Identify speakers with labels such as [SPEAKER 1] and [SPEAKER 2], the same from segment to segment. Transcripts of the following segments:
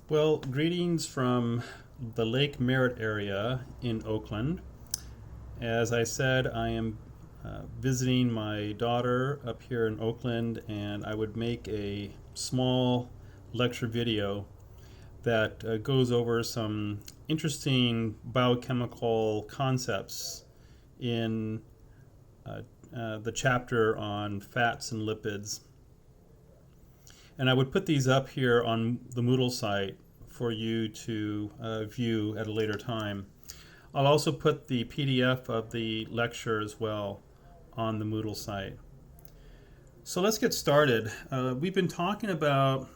[SPEAKER 1] Well, greetings from the Lake Merritt area in Oakland. As I said, I am visiting my daughter up here in Oakland, and I would make a small lecture video that goes over some interesting biochemical concepts in the chapter on fats and lipids. And I would put these up here on the Moodle site for you to view at a later time. I'll also put the PDF of the lecture as well on the Moodle site. So let's get started. We've been talking about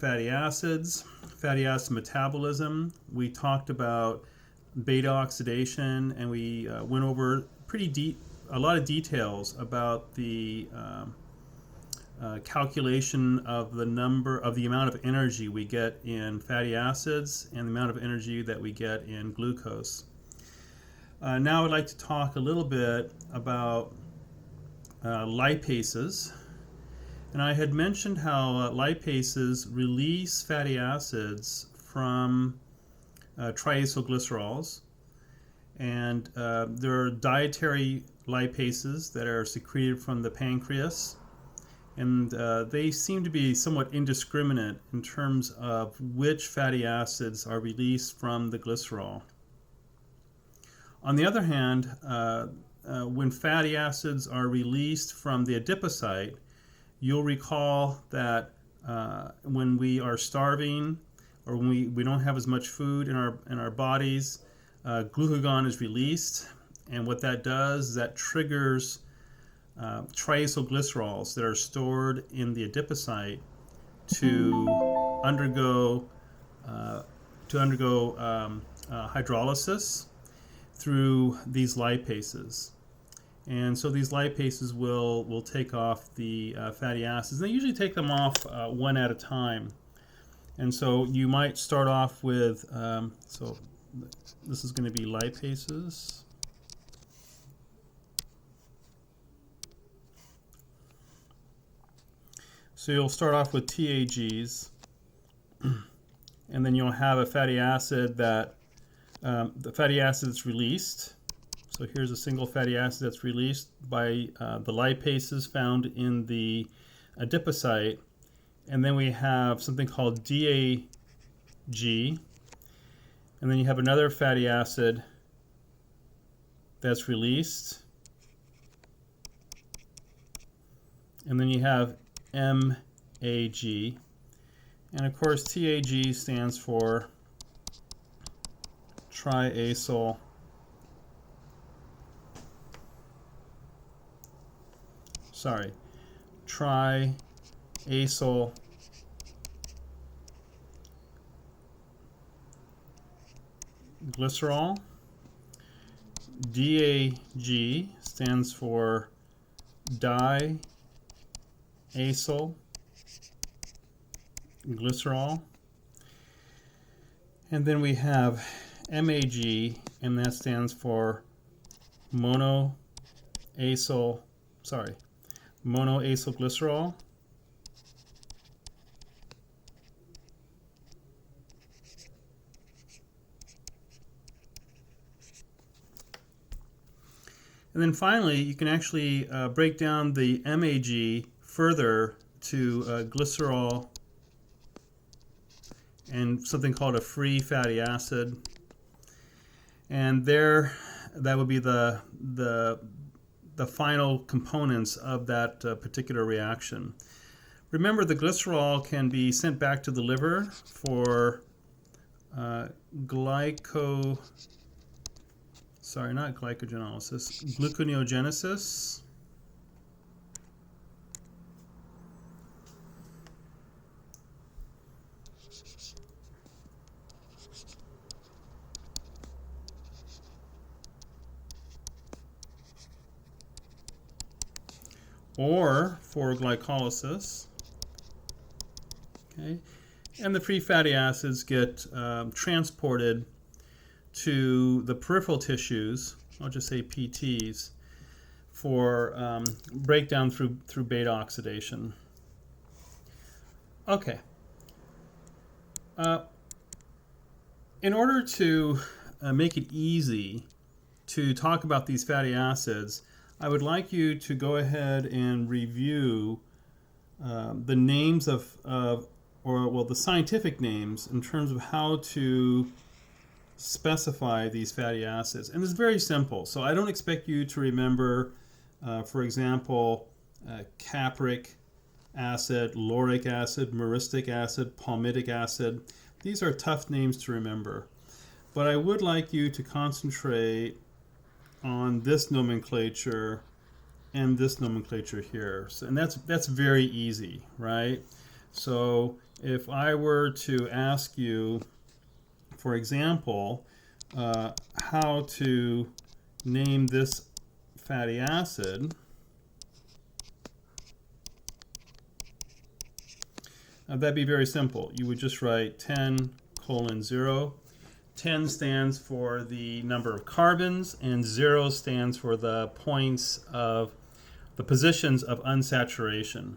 [SPEAKER 1] fatty acids, fatty acid metabolism. We talked about beta oxidation, and we went over a lot of details about the calculation of the amount of energy we get in fatty acids and the amount of energy that we get in glucose. Now I'd like to talk a little bit about lipases. And I had mentioned how lipases release fatty acids from triacylglycerols. And there are dietary lipases that are secreted from the pancreas. And they seem to be somewhat indiscriminate in terms of which fatty acids are released from the glycerol. On the other hand, when fatty acids are released from the adipocyte, you'll recall that when we are starving or when we don't have as much food in our bodies, glucagon is released, and what that does is that triggers triacylglycerols that are stored in the adipocyte to undergo hydrolysis through these lipases. And so these lipases will take off the fatty acids. And they usually take them off one at a time. And so you might start off with, so this is going to be lipases. So you'll start off with TAGs, and then you'll have a fatty acid that the fatty acid is released. So here's a single fatty acid that's released by the lipases found in the adipocyte, and then we have something called DAG, and then you have another fatty acid that's released, and then you have MAG, and of course TAG stands for triacyl glycerol. DAG stands for diacyl glycerol. And then we have MAG, and that stands for monoacyl glycerol. And then finally, you can actually break down the MAG further to glycerol and something called a free fatty acid. And there, that would be the final components of that particular reaction. Remember, the glycerol can be sent back to the liver for gluconeogenesis. Or for glycolysis. Okay, and the free fatty acids get transported to the peripheral tissues, I'll just say PTs, for breakdown through beta oxidation. Okay. in order to make it easy to talk about these fatty acids, I would like you to go ahead and review the names well, the scientific names in terms of how to specify these fatty acids. And it's very simple. So I don't expect you to remember, for example, capric acid, lauric acid, myristic acid, palmitic acid. These are tough names to remember. But I would like you to concentrate on this nomenclature and this nomenclature here. So, and that's very easy, right? So if I were to ask you, for example, how to name this fatty acid, that'd be very simple. You would just write 10:0. 10 stands for the number of carbons, and 0 stands for the points of the positions of unsaturation.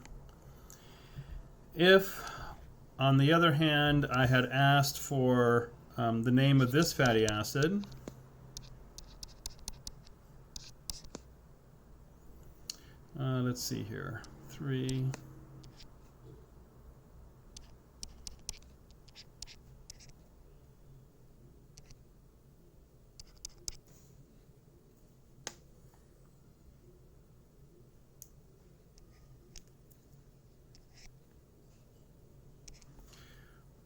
[SPEAKER 1] If, on the other hand, I had asked for the name of this fatty acid, let's see here, 3.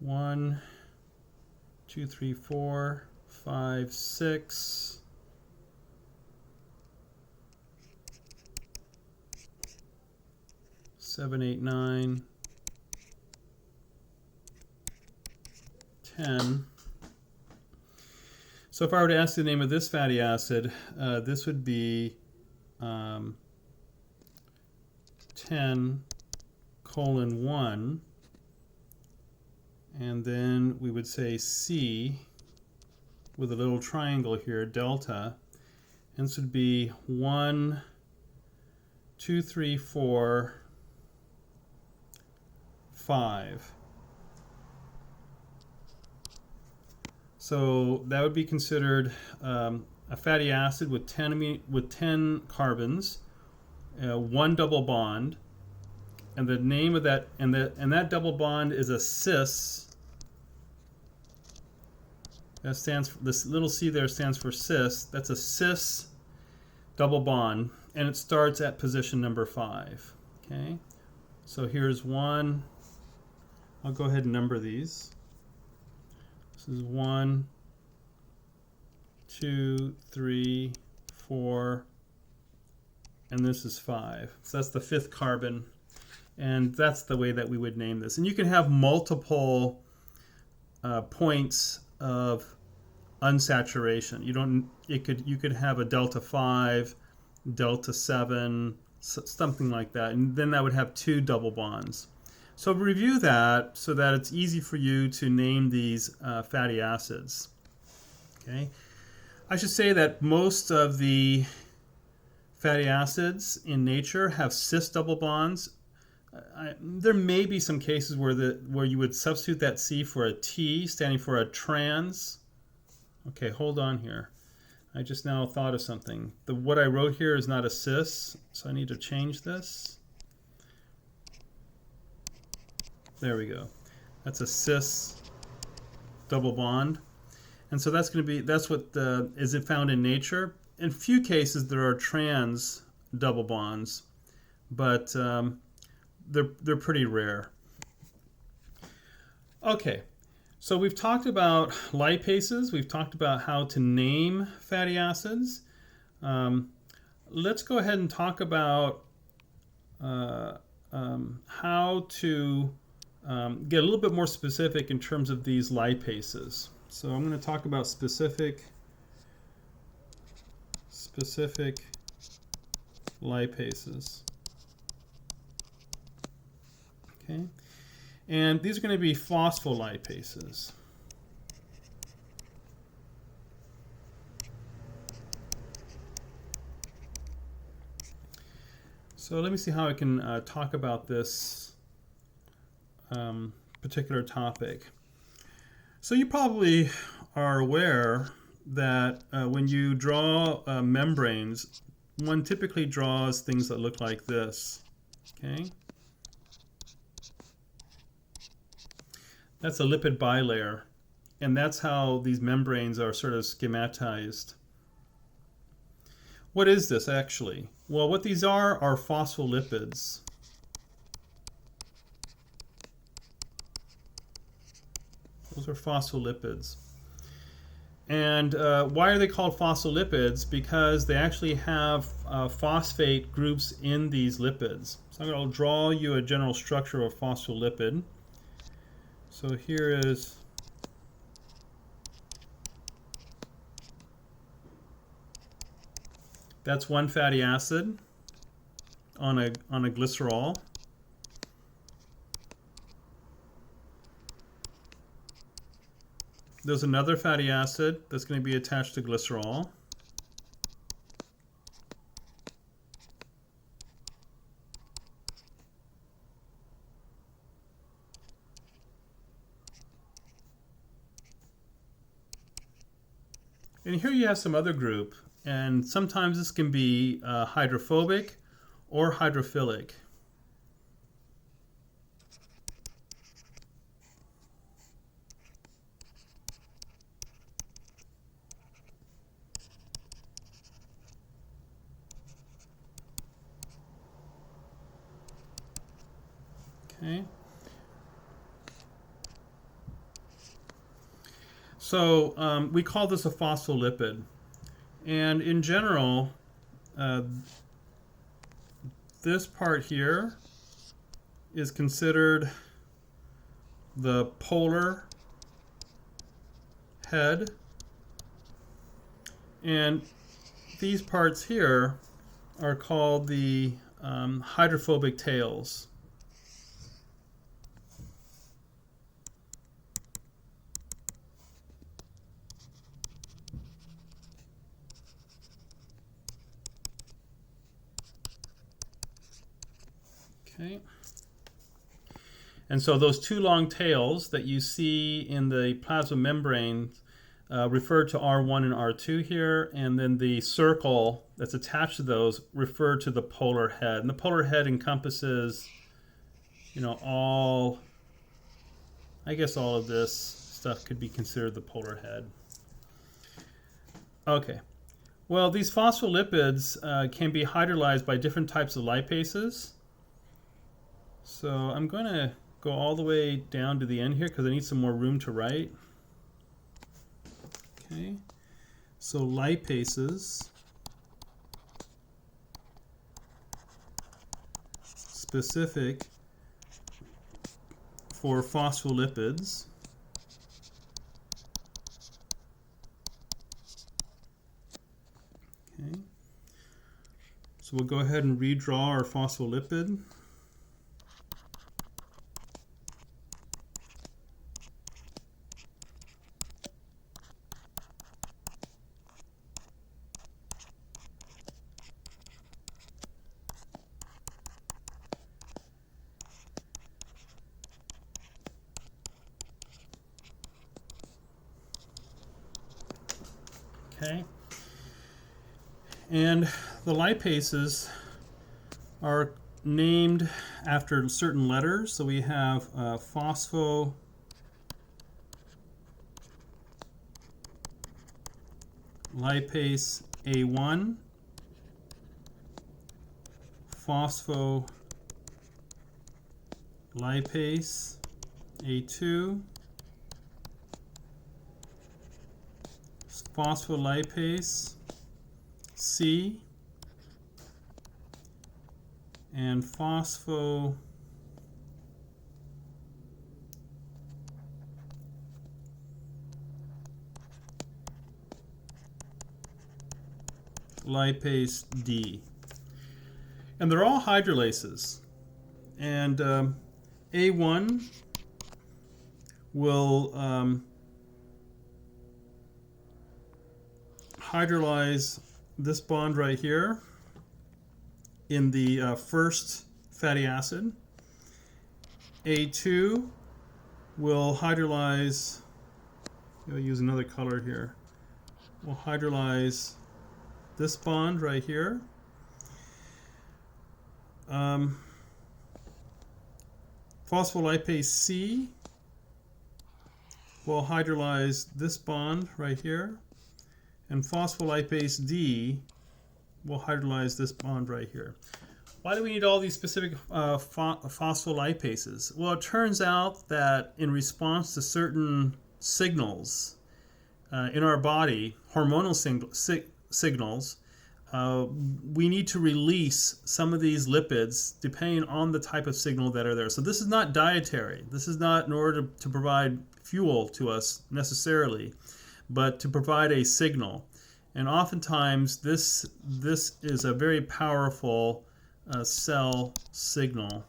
[SPEAKER 1] One, 2, 3, 4, 5, 6. 7, 8, 9, 10. So if I were to ask the name of this fatty acid, this would be 10:1. And then we would say C with a little triangle here, delta. And this would be 1, 2, 3, 4, 5. So that would be considered a fatty acid with 10 carbons, 1 double bond, and the name of that and that double bond is a cis. That stands for, this little c there stands for cis. That's a cis double bond, and it starts at position number 5. Okay, so here's 1. I'll go ahead and number these. This is 1, 2, 3, 4, and this is 5. So that's the 5th carbon, and that's the way that we would name this. And you can have multiple points of unsaturation. You could have a delta 5, delta 7, something like that, and then that would have 2 double bonds. So review that so that it's easy for you to name these fatty acids. Okay, I should say that most of the fatty acids in nature have cis double bonds. There may be some cases where you would substitute that C for a T, standing for a trans. Okay, hold on here. I just now thought of something. What I wrote here is not a cis, so I need to change this. There we go. That's a cis double bond. And so that's what is it found in nature. In few cases there are trans double bonds, but they're pretty rare. Okay, so we've talked about lipases. We've talked about how to name fatty acids. Let's go ahead and talk about how to get a little bit more specific in terms of these lipases. So I'm going to talk about specific lipases. Okay, and these are going to be phospholipases. So let me see how I can talk about this particular topic. So you probably are aware that when you draw membranes, one typically draws things that look like this. Okay, that's a lipid bilayer, and that's how these membranes are sort of schematized. What is this actually? Well, what these are phospholipids. Those are phospholipids. And why are they called phospholipids? Because they actually have phosphate groups in these lipids. So I'm going to draw you a general structure of a phospholipid. So here is that's one fatty acid on a glycerol. There's another fatty acid that's going to be attached to glycerol. And here you have some other group, and sometimes this can be hydrophobic or hydrophilic. Okay. So we call this a phospholipid. And in general, this part here is considered the polar head. And these parts here are called the hydrophobic tails. Okay. And so those two long tails that you see in the plasma membrane refer to R1 and R2 here, and then the circle that's attached to those refer to the polar head. And the polar head encompasses, all of this stuff could be considered the polar head. Okay. Well, these phospholipids can be hydrolyzed by different types of lipases. So I'm going to go all the way down to the end here because I need some more room to write. Okay, so lipases, specific for phospholipids. Okay, so we'll go ahead and redraw our phospholipid. Okay, and the lipases are named after certain letters. So we have phospholipase A1, phospholipase A2, phospholipase C, and phospholipase D. And they're all hydrolases. And A1 will hydrolyze this bond right here in the first fatty acid. A2 will hydrolyze I'll use another color here. We'll hydrolyze this bond right here. Phospholipase C will hydrolyze this bond right here, and phospholipase D will hydrolyze this bond right here. Why do we need all these specific phospholipases? Well, it turns out that in response to certain signals in our body, hormonal signals, we need to release some of these lipids depending on the type of signal that are there. So this is not dietary. This is not in order to provide fuel to us necessarily, but to provide a signal. And oftentimes this is a very powerful cell signal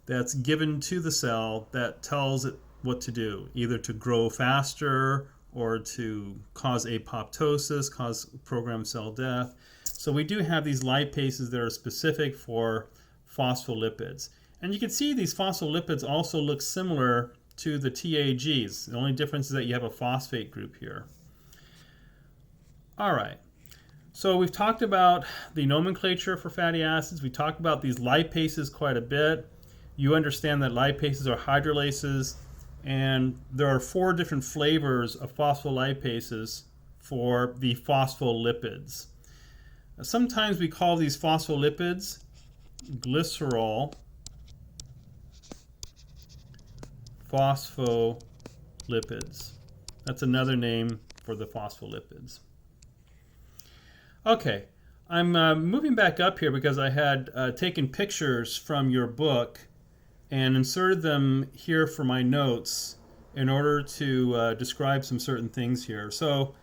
[SPEAKER 1] that's given to the cell that tells it what to do, either to grow faster or to cause apoptosis, cause programmed cell death. So we do have these lipases that are specific for phospholipids. And you can see these phospholipids also look similar to the TAGs. The only difference is that you have a phosphate group here. All right. So we've talked about the nomenclature for fatty acids. We talked about these lipases quite a bit. You understand that lipases are hydrolases, and there are 4 different flavors of phospholipases for the phospholipids. Sometimes we call these phospholipids glycerol phospholipids. That's another name for the phospholipids. Okay, I'm moving back up here because I had taken pictures from your book and inserted them here for my notes in order to describe some certain things here. So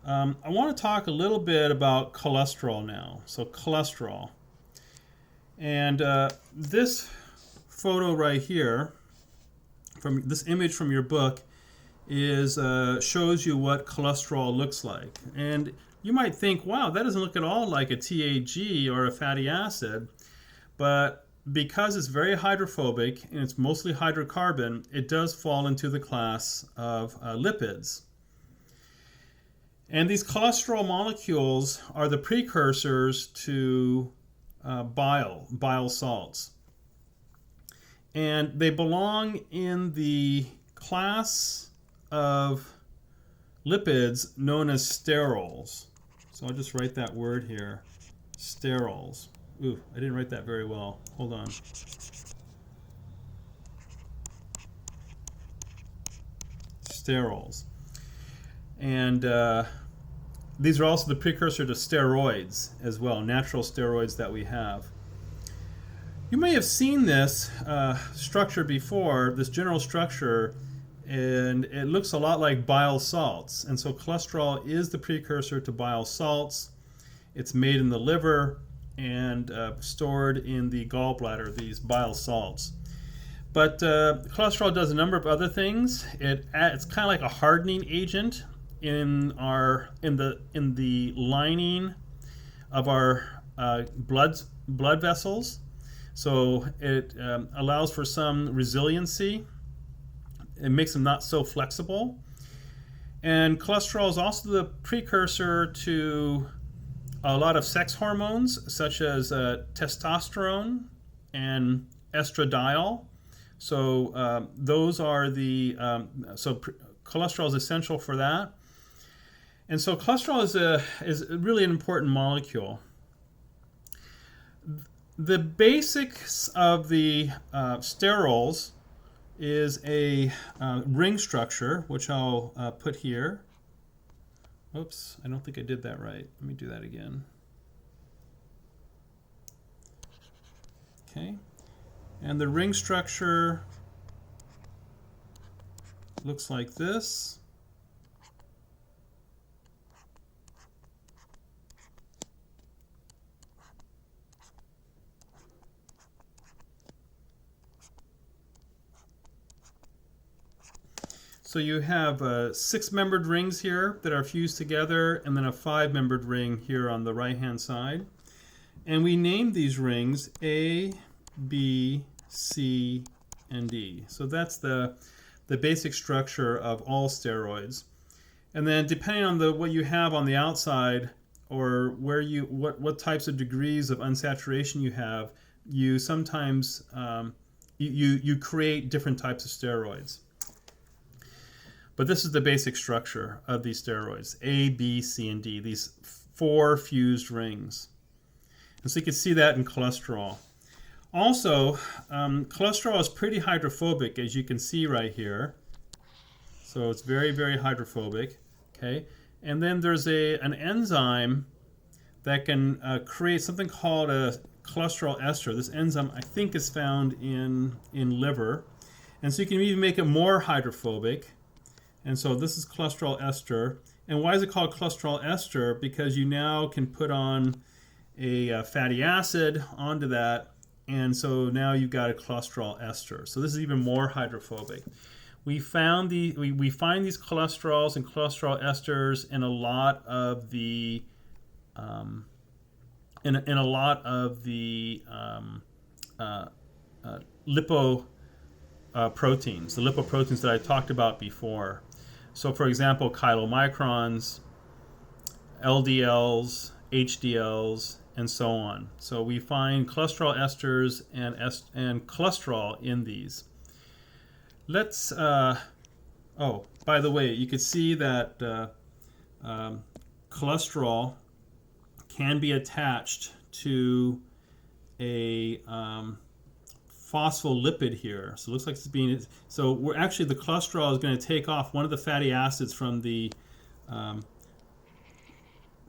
[SPEAKER 1] I want to talk a little bit about cholesterol now. So cholesterol. And this photo right here, from this image from your book, is shows you what cholesterol looks like. And you might think, wow, that doesn't look at all like a TAG or a fatty acid. But because it's very hydrophobic and it's mostly hydrocarbon, it does fall into the class of lipids. And these cholesterol molecules are the precursors to bile salts. And they belong in the class of lipids known as sterols. So I'll just write that word here, sterols. Ooh, I didn't write that very well. Hold on. Sterols. And these are also the precursor to steroids as well, natural steroids that we have. You may have seen this structure before, this general structure, and it looks a lot like bile salts. And so cholesterol is the precursor to bile salts. It's made in the liver and stored in the gallbladder, these bile salts. But cholesterol does a number of other things. It's kind of like a hardening agent in the lining of our blood vessels. So it allows for some resiliency. It makes them not so flexible. And cholesterol is also the precursor to a lot of sex hormones, such as testosterone and estradiol. So those are the cholesterol is essential for that. And so cholesterol is really an important molecule. The basics of the sterols is a ring structure, which I'll put here. Oops, I don't think I did that right. Let me do that again. Okay, and the ring structure looks like this. So you have 6-membered rings here that are fused together, and then a 5-membered ring here on the right-hand side. And we named these rings A, B, C, and D. So that's the the basic structure of all steroids. And then depending on what you have on the outside, or what types of degrees of unsaturation you have, you sometimes you create different types of steroids. But this is the basic structure of these steroids: A, B, C, and D. These 4 fused rings. And so you can see that in cholesterol. Also, cholesterol is pretty hydrophobic, as you can see right here. So it's very, very hydrophobic. Okay, and then there's an enzyme that can create something called a cholesterol ester. This enzyme, I think, is found in liver, and so you can even make it more hydrophobic. And so this is cholesterol ester. And why is it called cholesterol ester? Because you now can put on a fatty acid onto that, and so now you've got a cholesterol ester. So this is even more hydrophobic. We find these cholesterols and cholesterol esters in a lot of the lipoproteins, the lipoproteins that I talked about before. So, for example, chylomicrons, LDLs, HDLs, and so on. So we find cholesterol esters and cholesterol in these. Let's. Oh, by the way, you can see that cholesterol can be attached to a phospholipid here. So it looks like it's being. So we're actually, the cholesterol is going to take off one of the fatty acids from the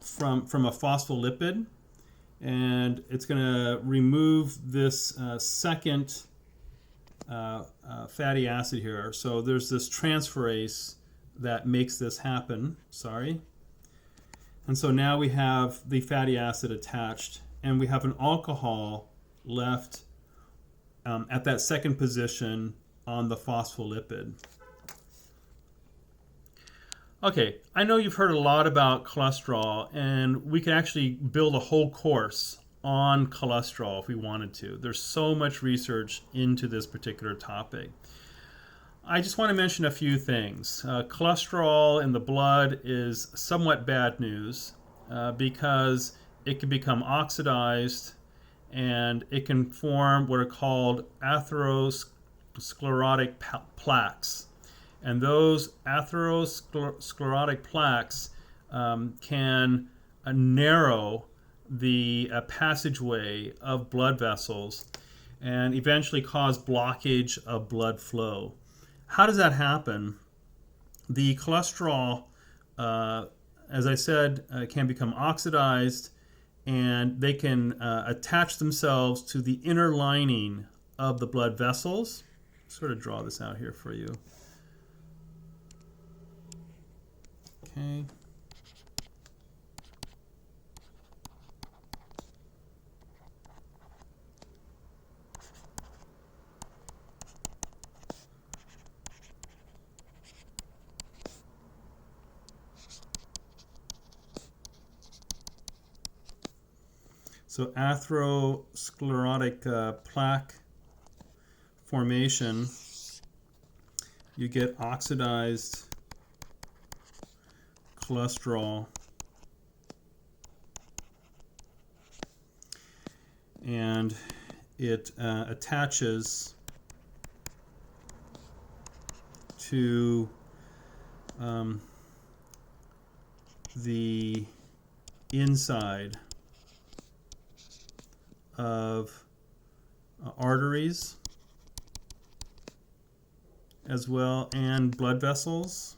[SPEAKER 1] from a phospholipid, and it's going to remove this second fatty acid here. So there's this transferase that makes this happen. Sorry. And so now we have the fatty acid attached, and we have an alcohol left at that second position on the phospholipid. Okay, I know you've heard a lot about cholesterol, and we could actually build a whole course on cholesterol if we wanted to. There's so much research into this particular topic. I just want to mention a few things. Cholesterol in the blood is somewhat bad news because it can become oxidized, and it can form what are called atherosclerotic plaques. And those atherosclerotic plaques can narrow the passageway of blood vessels and eventually cause blockage of blood flow. How does that happen? The cholesterol, as I said, can become oxidized, and they can attach themselves to the inner lining of the blood vessels. Sort of draw this out here for you. Okay. So atherosclerotic plaque formation, you get oxidized cholesterol, and it attaches to the inside of arteries as well, and blood vessels.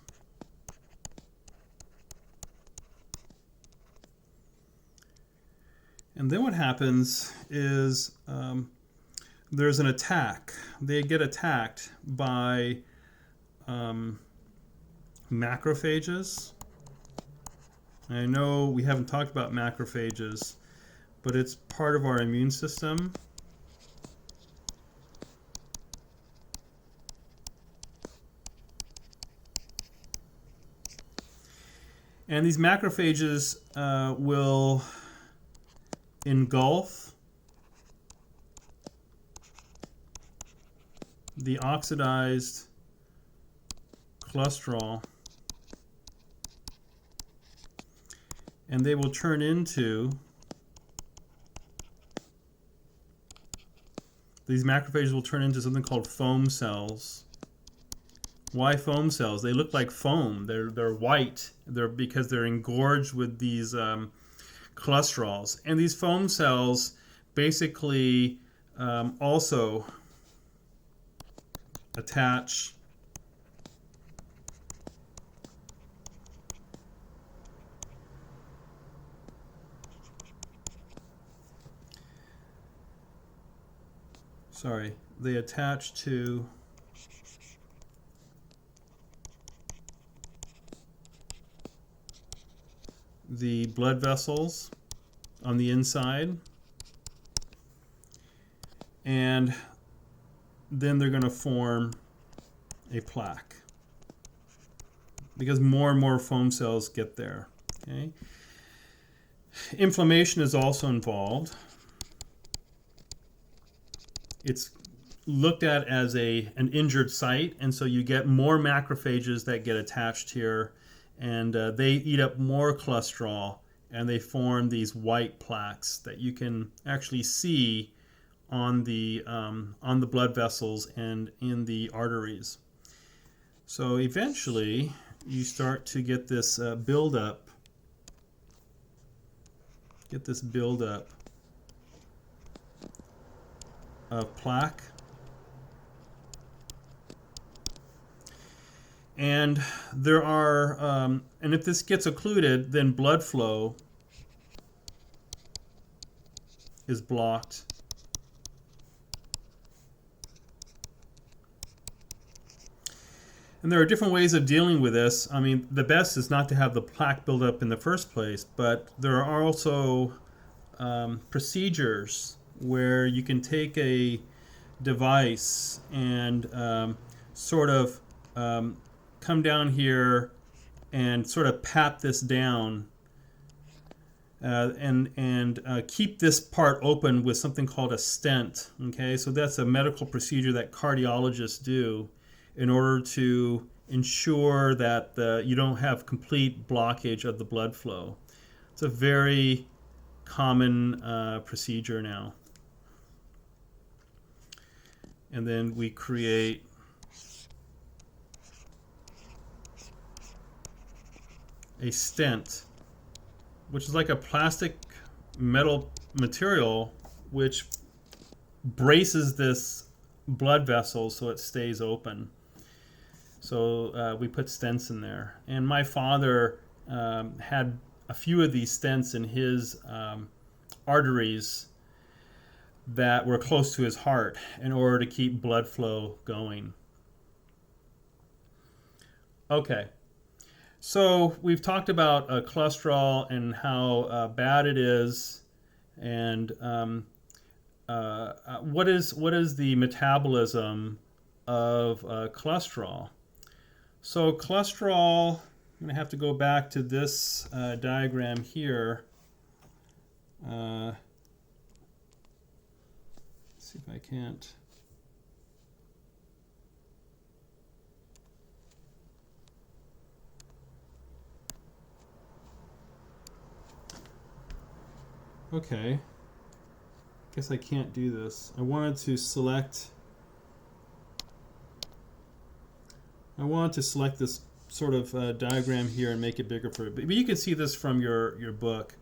[SPEAKER 1] And then what happens is there's an attack. They get attacked by macrophages. I know we haven't talked about macrophages, but it's part of our immune system. And these macrophages will engulf the oxidized cholesterol, and they will turn into, these macrophages will turn into something called foam cells. Why foam cells? They look like foam. They're white. They're because they're engorged with these cholesterols. And these foam cells basically also attach they attach to the blood vessels on the inside, and then they're going to form a plaque because more and more foam cells get there. Okay? Inflammation is also involved. It's looked at as an injured site, and so you get more macrophages that get attached here, and they eat up more cholesterol, and they form these white plaques that you can actually see on the blood vessels and in the arteries. So eventually, you start to get this buildup. Of plaque, and there are, and if this gets occluded, then blood flow is blocked. And there are different ways of dealing with this. I mean, the best is not to have the plaque build up in the first place, but there are also procedures where you can take a device and sort of come down here and sort of pat this down and keep this part open with something called a stent. Okay, so that's a medical procedure that cardiologists do in order to ensure that you don't have complete blockage of the blood flow. It's a very common procedure now. And then we create a stent, which is like a plastic metal material which braces this blood vessel so it stays open. So we put stents in there. And my father had a few of these stents in his arteries that were close to his heart in order to keep blood flow going. Okay, so we've talked about cholesterol and how bad it is, and what is the metabolism of cholesterol. So cholesterol, I'm going to have to go back to this diagram here. See if I can't. Okay. Guess I can't do this. I wanted to select this sort of diagram here and make it bigger for it. But you can see this from your book.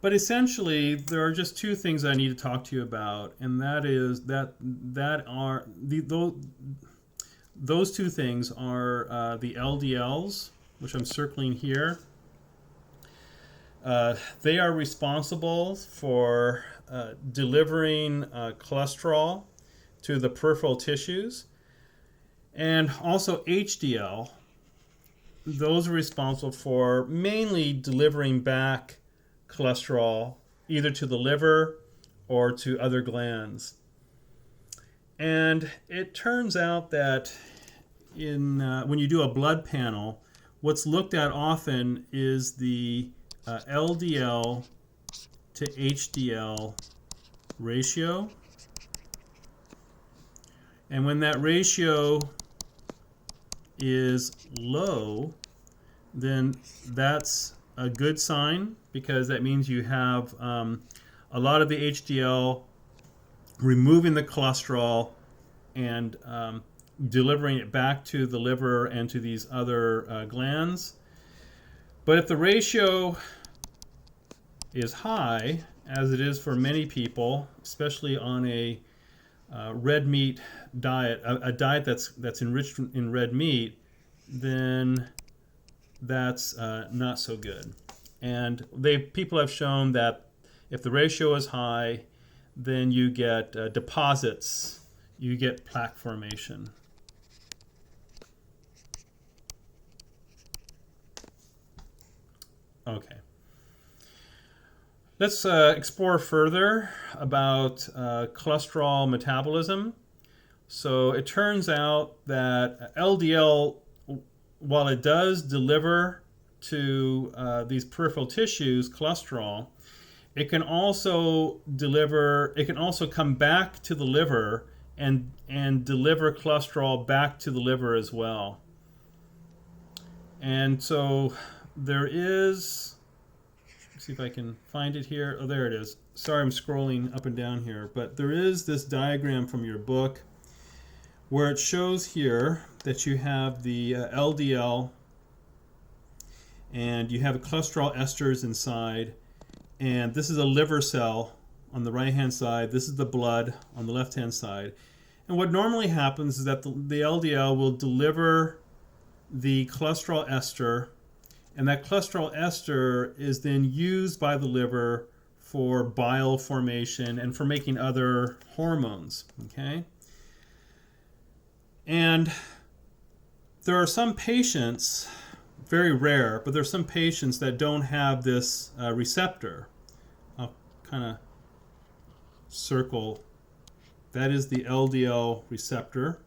[SPEAKER 1] But essentially, there are just two things I need to talk to you about, and that is those two things are the LDLs, which I'm circling here. They are responsible for delivering cholesterol to the peripheral tissues, and also HDL. Those are responsible for mainly delivering back cholesterol either to the liver or to other glands. And it turns out that when you do a blood panel, what's looked at often is the LDL to HDL ratio. And when that ratio is low, then that's a good sign, because that means you have a lot of the HDL removing the cholesterol and delivering it back to the liver and to these other glands. But if the ratio is high, as it is for many people, especially on a red meat diet, a diet that's enriched in red meat, then that's not so good. And people have shown that if the ratio is high, then you get deposits, you get plaque formation. Okay. Let's explore further about cholesterol metabolism. So it turns out that LDL, while it does deliver to these peripheral tissues cholesterol, it can also come back to the liver and deliver cholesterol back to the liver as well. And so there is, let's see if I can find it here. Oh, there it is. Sorry, I'm scrolling up and down here, but there is this diagram from your book where it shows here that you have the LDL and you have cholesterol esters inside, and this is a liver cell on the right hand side, this is the blood on the left hand side. And what normally happens is that the LDL will deliver the cholesterol ester, and that cholesterol ester is then used by the liver for bile formation and for making other hormones. Okay? And there are some patients, very rare, but there are some patients that don't have this receptor. I'll kind of circle. That is the LDL receptor.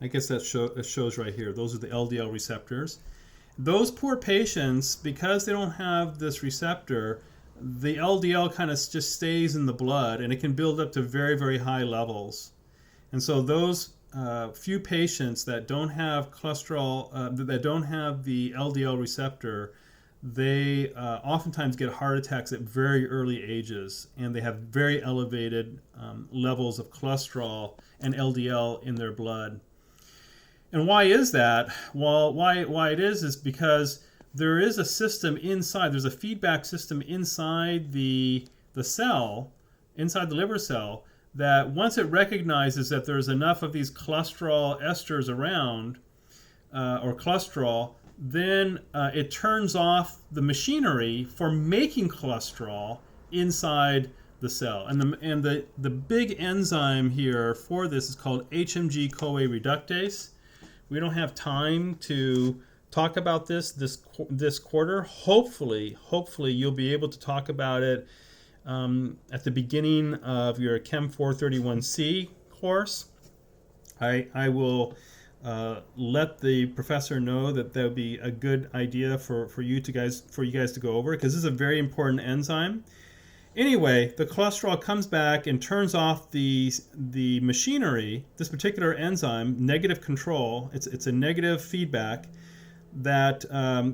[SPEAKER 1] I guess that shows right here. Those are the LDL receptors. Those poor patients, because they don't have this receptor, the LDL kind of just stays in the blood, and it can build up to very, very high levels. And so those few patients that don't have cholesterol, that don't have the LDL receptor, they oftentimes get heart attacks at very early ages, and they have very elevated levels of cholesterol and LDL in their blood. And why is that? Well, why it is because there is a system inside, there's a feedback system inside the cell, inside the liver cell, that once it recognizes that there's enough of these cholesterol esters around, or cholesterol, then it turns off the machinery for making cholesterol inside the cell. And the big enzyme here for this is called HMG-CoA reductase. We don't have time to talk about this quarter. Hopefully you'll be able to talk about it at the beginning of your CHEM431C course. I will let the professor know that would be a good idea for you guys to go over, because this is a very important enzyme. Anyway, the cholesterol comes back and turns off the machinery. This particular enzyme, negative control, it's a negative feedback that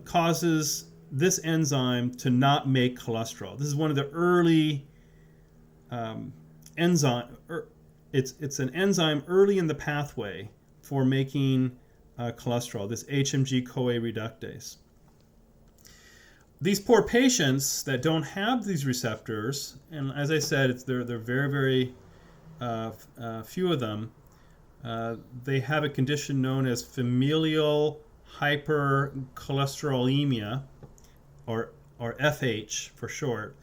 [SPEAKER 1] causes this enzyme to not make cholesterol. This is one of the early enzyme. It's an enzyme early in the pathway for making cholesterol. This HMG-CoA reductase. These poor patients that don't have these receptors, and as I said, they're very, very few of them. They have a condition known as familial hypercholesterolemia, or FH for short.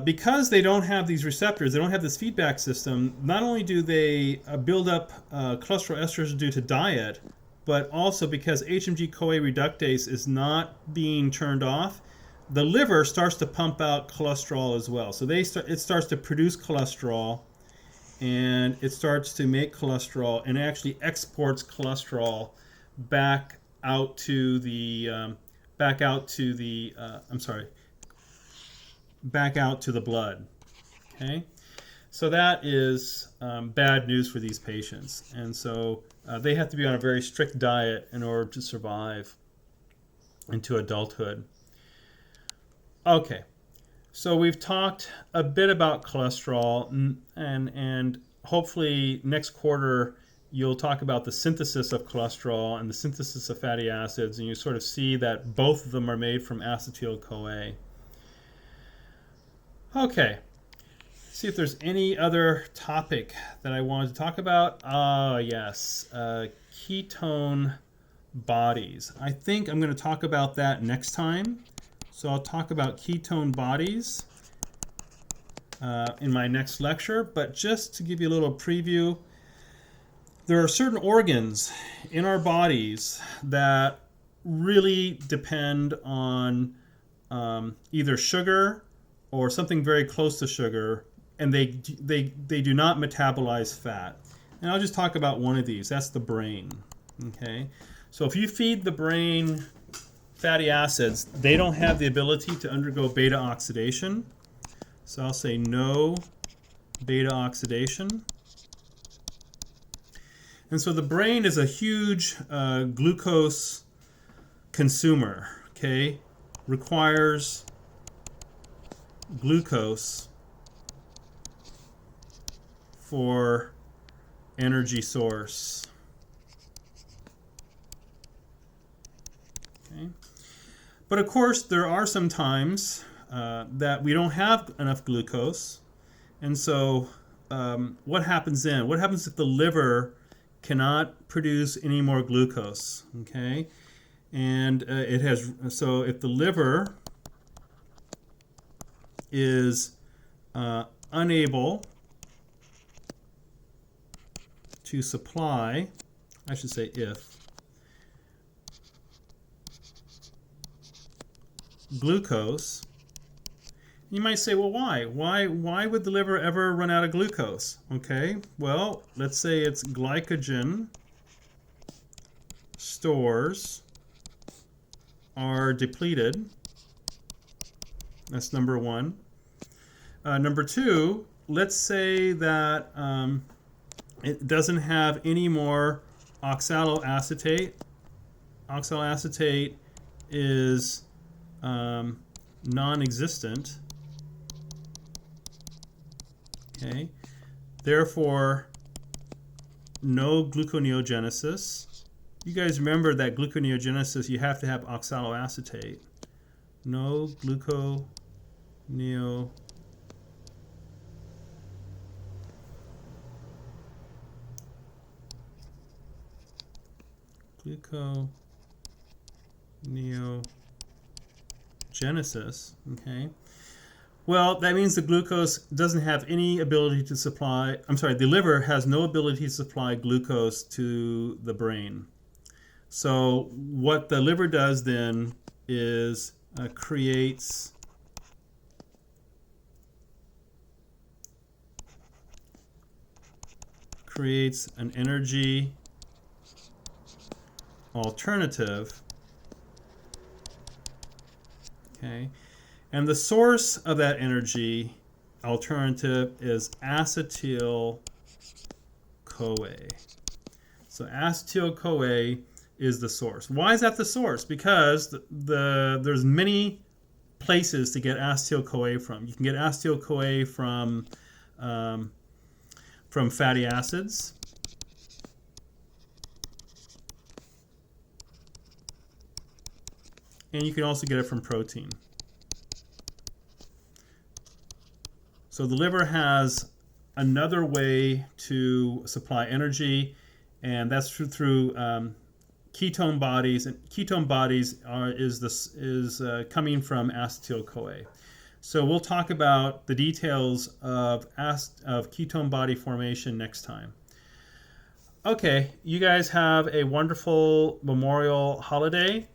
[SPEAKER 1] Because they don't have these receptors, they don't have this feedback system, not only do they build up cholesterol esters due to diet, but also because HMG-CoA reductase is not being turned off, the liver starts to pump out cholesterol as well. So it starts to produce cholesterol, and it starts to make cholesterol, and it actually exports cholesterol back out to the blood. Okay, So that is bad news for these patients. And so they have to be on a very strict diet in order to survive into adulthood. Okay, so we've talked a bit about cholesterol, and hopefully next quarter you'll talk about the synthesis of cholesterol and the synthesis of fatty acids, and you sort of see that both of them are made from acetyl-CoA. Okay, see if there's any other topic that I wanted to talk about. Yes, ketone bodies. I think I'm going to talk about that next time. So I'll talk about ketone bodies in my next lecture. But just to give you a little preview, there are certain organs in our bodies that really depend on either sugar or something very close to sugar, and they do not metabolize fat. And I'll just talk about one of these. That's the brain. Okay, so if you feed the brain fatty acids, they don't have the ability to undergo beta oxidation. So I'll say no beta oxidation. And so the brain is a huge glucose consumer, okay? Requires glucose for energy source. Okay. But of course, there are some times that we don't have enough glucose. And so what happens then? What happens if the liver cannot produce any more glucose? Okay. And so if the liver is unable to supply, I should say if, glucose, you might say, well, why? Why would the liver ever run out of glucose? Okay, well, let's say its glycogen stores are depleted. That's number one. Number two, let's say that it doesn't have any more oxaloacetate. Oxaloacetate is non-existent. Okay, therefore, no gluconeogenesis. You guys remember that gluconeogenesis, you have to have oxaloacetate. No gluconeogenesis, okay? Well, that means the glucose doesn't have any ability to supply, the liver has no ability to supply glucose to the brain. So what the liver does then is creates an energy alternative. Okay, and the source of that energy alternative is acetyl-CoA. So acetyl-CoA is the source. Why is that the source? Because there's many places to get acetyl-CoA from. You can get acetyl-CoA from fatty acids. And you can also get it from protein. So the liver has another way to supply energy, and that's through ketone bodies. And ketone bodies is coming from acetyl-CoA. So we'll talk about the details of ketone body formation next time. Okay, you guys have a wonderful Memorial holiday.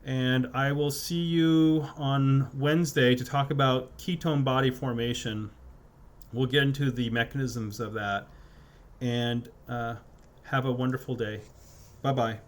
[SPEAKER 1] And I will see you on Wednesday to talk about ketone body formation. We'll get into the mechanisms of that. And have a wonderful day. Bye-bye.